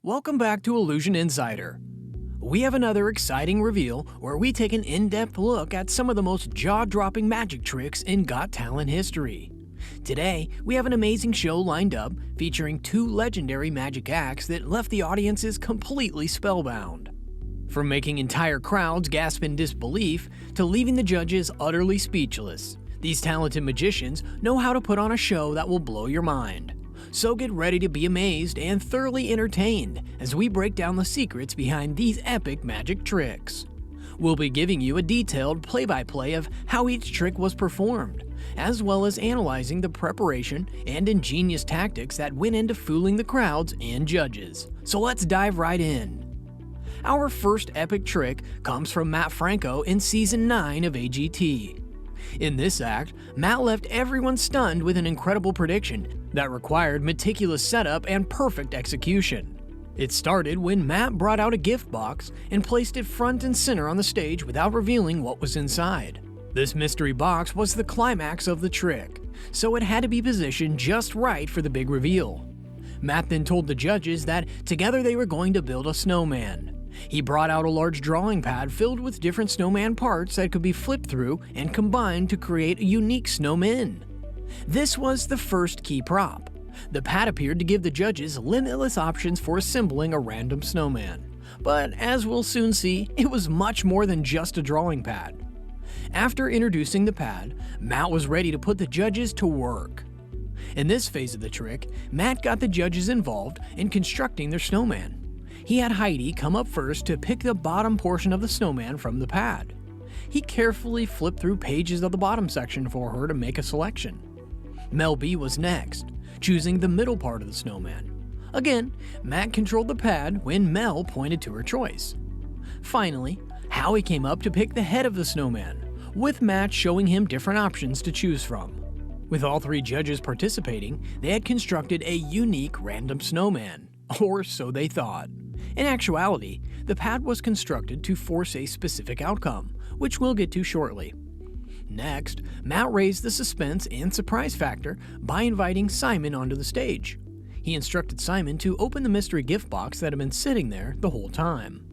Welcome back to Illusion Insider. We have another exciting reveal where we take an in-depth look at some of the most jaw-dropping magic tricks in Got Talent history. Today, we have an amazing show lined up featuring two legendary magic acts that left the audiences completely spellbound. From making entire crowds gasp in disbelief to leaving the judges utterly speechless, these talented magicians know how to put on a show that will blow your mind. So get ready to be amazed and thoroughly entertained as we break down the secrets behind these epic magic tricks. We'll be giving you a detailed play-by-play of how each trick was performed, as well as analyzing the preparation and ingenious tactics that went into fooling the crowds and judges. So let's dive right in. Our first epic trick comes from Matt Franco in Season 9 of AGT. In this act, Matt left everyone stunned with an incredible prediction that required meticulous setup and perfect execution. It started when Matt brought out a gift box and placed it front and center on the stage without revealing what was inside. This mystery box was the climax of the trick, so it had to be positioned just right for the big reveal. Matt then told the judges that together they were going to build a snowman. He brought out a large drawing pad filled with different snowman parts that could be flipped through and combined to create a unique snowman. This was the first key prop. The pad appeared to give the judges limitless options for assembling a random snowman. But as we'll soon see, it was much more than just a drawing pad. After introducing the pad, Matt was ready to put the judges to work. In this phase of the trick, Matt got the judges involved in constructing their snowman. He had Heidi come up first to pick the bottom portion of the snowman from the pad. He carefully flipped through pages of the bottom section for her to make a selection. Mel B was next, choosing the middle part of the snowman. Again, Matt controlled the pad when Mel pointed to her choice. Finally, Howie came up to pick the head of the snowman, with Matt showing him different options to choose from. With all three judges participating, they had constructed a unique random snowman, or so they thought. In actuality, the pad was constructed to force a specific outcome, which we'll get to shortly. Next, Matt raised the suspense and surprise factor by inviting Simon onto the stage. He instructed Simon to open the mystery gift box that had been sitting there the whole time.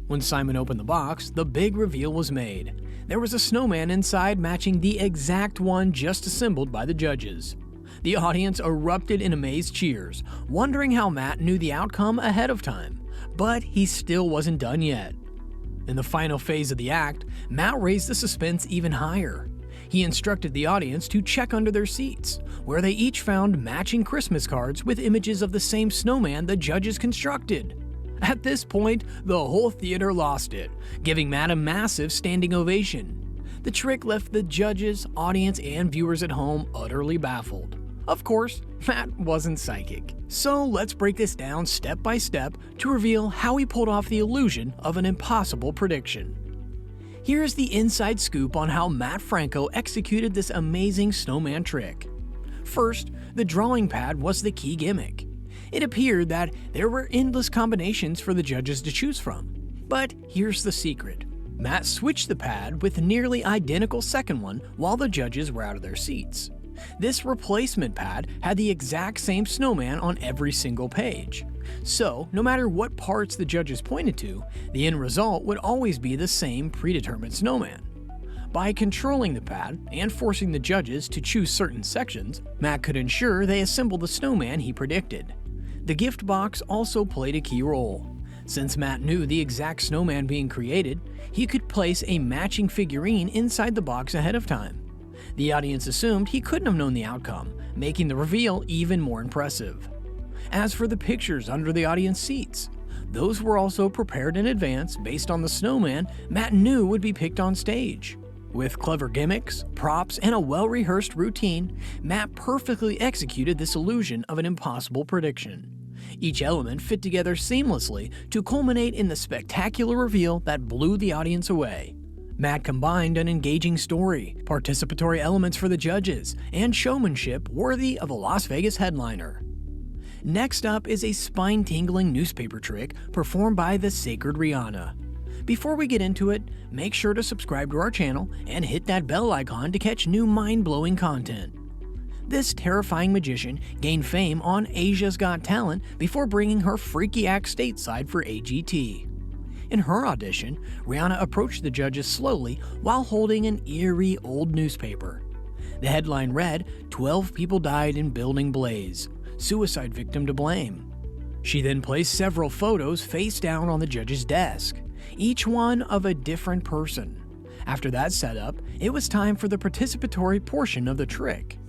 When Simon opened the box, the big reveal was made. There was a snowman inside matching the exact one just assembled by the judges. The audience erupted in amazed cheers, wondering how Matt knew the outcome ahead of time. But he still wasn't done yet. In the final phase of the act, Matt raised the suspense even higher. He instructed the audience to check under their seats, where they each found matching Christmas cards with images of the same snowman the judges constructed. At this point, the whole theater lost it, giving Matt a massive standing ovation. The trick left the judges, audience, and viewers at home utterly baffled. Of course, Matt wasn't psychic. So let's break this down step by step to reveal how he pulled off the illusion of an impossible prediction. Here's the inside scoop on how Matt Franco executed this amazing snowman trick. First, the drawing pad was the key gimmick. It appeared that there were endless combinations for the judges to choose from. But here's the secret. Matt switched the pad with a nearly identical second one while the judges were out of their seats. This replacement pad had the exact same snowman on every single page. So, no matter what parts the judges pointed to, the end result would always be the same predetermined snowman. By controlling the pad and forcing the judges to choose certain sections, Matt could ensure they assembled the snowman he predicted. The gift box also played a key role. Since Matt knew the exact snowman being created, he could place a matching figurine inside the box ahead of time. The audience assumed he couldn't have known the outcome, making the reveal even more impressive. As for the pictures under the audience seats, those were also prepared in advance based on the snowman Matt knew would be picked on stage. With clever gimmicks, props, and a well-rehearsed routine, Matt perfectly executed this illusion of an impossible prediction. Each element fit together seamlessly to culminate in the spectacular reveal that blew the audience away. Matt combined an engaging story, participatory elements for the judges, and showmanship worthy of a Las Vegas headliner. Next up is a spine-tingling newspaper trick performed by the Sacred Riana. Before we get into it, make sure to subscribe to our channel and hit that bell icon to catch new mind-blowing content. This terrifying magician gained fame on Asia's Got Talent before bringing her freaky act stateside for AGT. In her audition, Riana approached the judges slowly while holding an eerie old newspaper. The headline read, "12 people died in building blaze. Suicide victim to blame." She then placed several photos face down on the judge's desk, each one of a different person. After that setup, it was time for the participatory portion of the trick.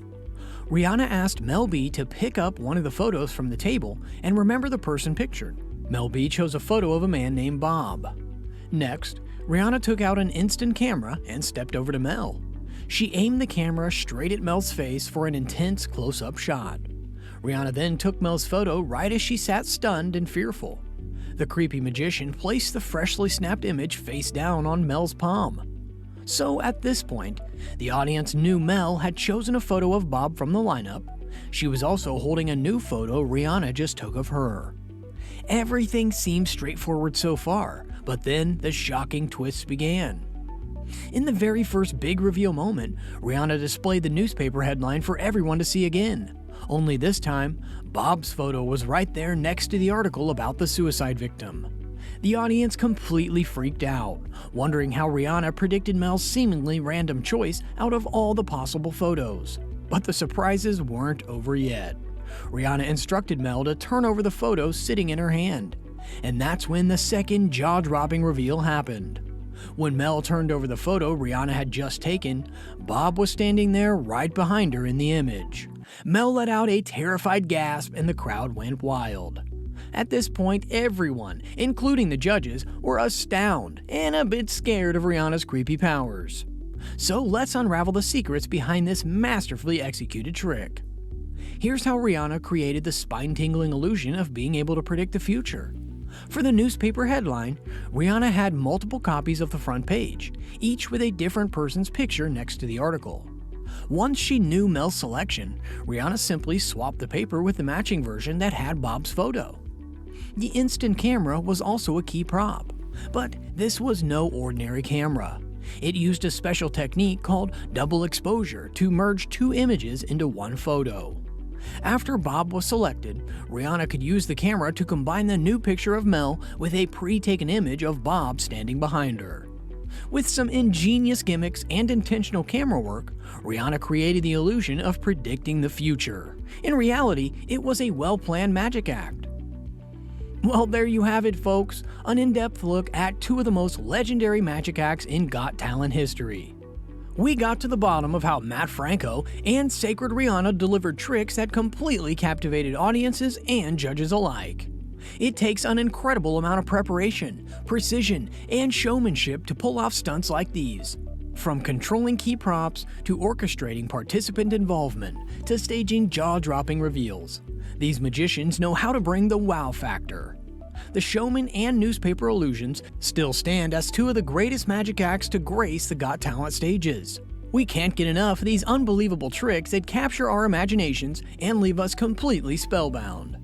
Riana asked Mel B to pick up one of the photos from the table and remember the person pictured. Mel B chose a photo of a man named Bob. Next, Riana took out an instant camera and stepped over to Mel. She aimed the camera straight at Mel's face for an intense close-up shot. Riana then took Mel's photo right as she sat stunned and fearful. The creepy magician placed the freshly snapped image face down on Mel's palm. So at this point, the audience knew Mel had chosen a photo of Bob from the lineup. She was also holding a new photo Riana just took of her. Everything seemed straightforward so far, but then the shocking twists began. In the very first big reveal moment, Riana displayed the newspaper headline for everyone to see again. Only this time, Bob's photo was right there next to the article about the suicide victim. The audience completely freaked out, wondering how Riana predicted Mel's seemingly random choice out of all the possible photos. But the surprises weren't over yet. Riana instructed Mel to turn over the photo sitting in her hand. And that's when the second jaw-dropping reveal happened. When Mel turned over the photo Riana had just taken, Bob was standing there right behind her in the image. Mel let out a terrified gasp and the crowd went wild. At this point, everyone, including the judges, were astounded and a bit scared of Riana's creepy powers. So let's unravel the secrets behind this masterfully executed trick. Here's how Riana created the spine-tingling illusion of being able to predict the future. For the newspaper headline, Riana had multiple copies of the front page, each with a different person's picture next to the article. Once she knew Mel's selection, Riana simply swapped the paper with the matching version that had Bob's photo. The instant camera was also a key prop, but this was no ordinary camera. It used a special technique called double exposure to merge two images into one photo. After Bob was selected, Riana could use the camera to combine the new picture of Mel with a pre-taken image of Bob standing behind her. With some ingenious gimmicks and intentional camera work, Riana created the illusion of predicting the future. In reality, it was a well-planned magic act. Well, there you have it, folks, an in-depth look at two of the most legendary magic acts in Got Talent history. We got to the bottom of how Matt Franco and Sacred Riana delivered tricks that completely captivated audiences and judges alike. It takes an incredible amount of preparation, precision, and showmanship to pull off stunts like these. From controlling key props to orchestrating participant involvement to staging jaw-dropping reveals, these magicians know how to bring the wow factor. The showman and newspaper illusions still stand as two of the greatest magic acts to grace the Got Talent stages. We can't get enough of these unbelievable tricks that capture our imaginations and leave us completely spellbound.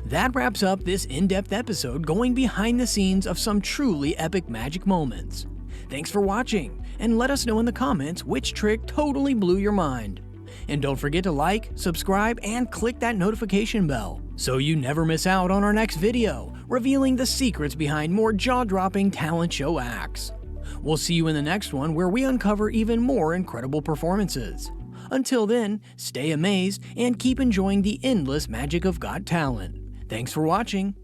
That wraps up this in-depth episode going behind the scenes of some truly epic magic moments. Thanks for watching, and let us know in the comments which trick totally blew your mind. And don't forget to like, subscribe, and click that notification bell so you never miss out on our next video, revealing the secrets behind more jaw-dropping talent show acts. We'll see you in the next one where we uncover even more incredible performances. Until then, stay amazed and keep enjoying the endless magic of Got Talent. Thanks for watching.